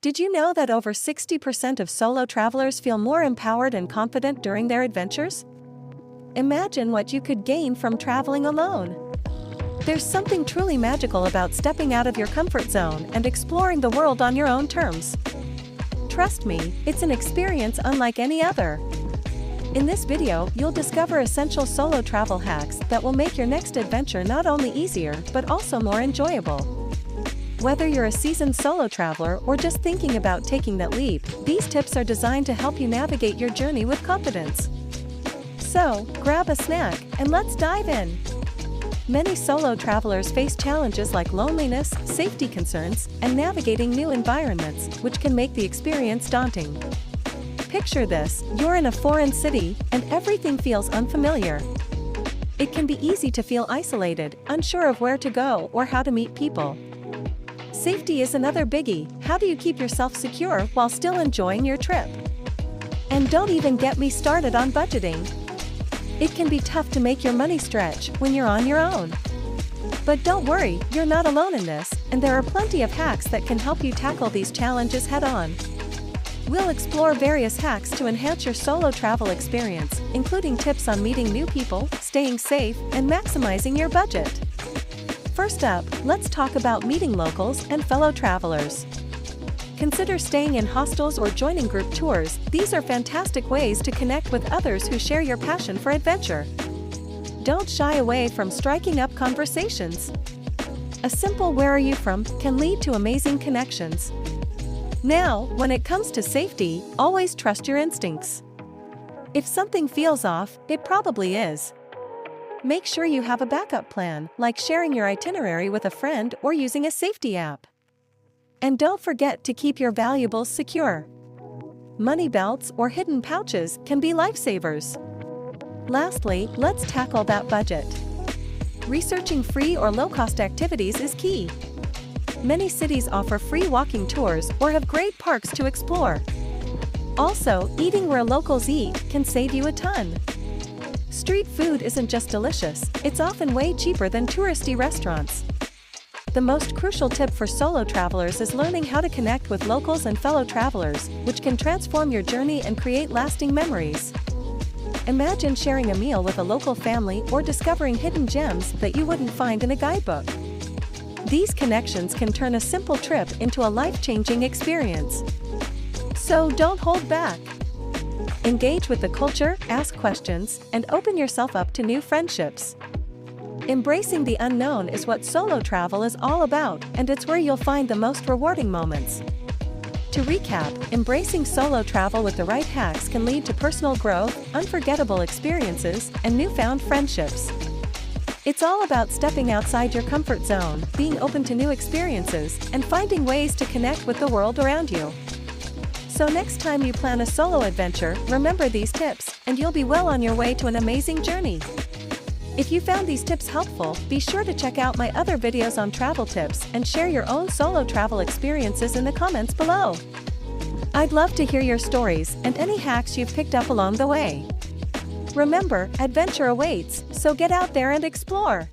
Did you know that over 60% of solo travelers feel more empowered and confident during their adventures? Imagine what you could gain from traveling alone. There's something truly magical about stepping out of your comfort zone and exploring the world on your own terms. Trust me, it's an experience unlike any other. In this video, you'll discover essential solo travel hacks that will make your next adventure not only easier but also more enjoyable. Whether you're a seasoned solo traveler or just thinking about taking that leap, these tips are designed to help you navigate your journey with confidence. So, grab a snack and let's dive in. Many solo travelers face challenges like loneliness, safety concerns, and navigating new environments, which can make the experience daunting. Picture this: you're in a foreign city, and everything feels unfamiliar. It can be easy to feel isolated, unsure of where to go or how to meet people. Safety is another biggie. How do you keep yourself secure while still enjoying your trip? And don't even get me started on budgeting. It can be tough to make your money stretch when you're on your own. But don't worry, you're not alone in this, and there are plenty of hacks that can help you tackle these challenges head-on. We'll explore various hacks to enhance your solo travel experience, including tips on meeting new people, staying safe, and maximizing your budget. First up, let's talk about meeting locals and fellow travelers. Consider staying in hostels or joining group tours. These are fantastic ways to connect with others who share your passion for adventure. Don't shy away from striking up conversations. A simple "where are you from" can lead to amazing connections. Now, when it comes to safety, always trust your instincts. If something feels off, it probably is. Make sure you have a backup plan, like sharing your itinerary with a friend or using a safety app. And don't forget to keep your valuables secure. Money belts or hidden pouches can be lifesavers. Lastly, let's tackle that budget. Researching free or low-cost activities is key. Many cities offer free walking tours or have great parks to explore. Also, eating where locals eat can save you a ton. Street food isn't just delicious, it's often way cheaper than touristy restaurants. The most crucial tip for solo travelers is learning how to connect with locals and fellow travelers, which can transform your journey and create lasting memories. Imagine sharing a meal with a local family or discovering hidden gems that you wouldn't find in a guidebook. These connections can turn a simple trip into a life-changing experience. So don't hold back. Engage with the culture, ask questions, and open yourself up to new friendships. Embracing the unknown is what solo travel is all about, and it's where you'll find the most rewarding moments. To recap, embracing solo travel with the right hacks can lead to personal growth, unforgettable experiences, and newfound friendships. It's all about stepping outside your comfort zone, being open to new experiences, and finding ways to connect with the world around you. So next time you plan a solo adventure, remember these tips, and you'll be well on your way to an amazing journey. If you found these tips helpful, be sure to check out my other videos on travel tips and share your own solo travel experiences in the comments below. I'd love to hear your stories and any hacks you've picked up along the way. Remember, adventure awaits, so get out there and explore.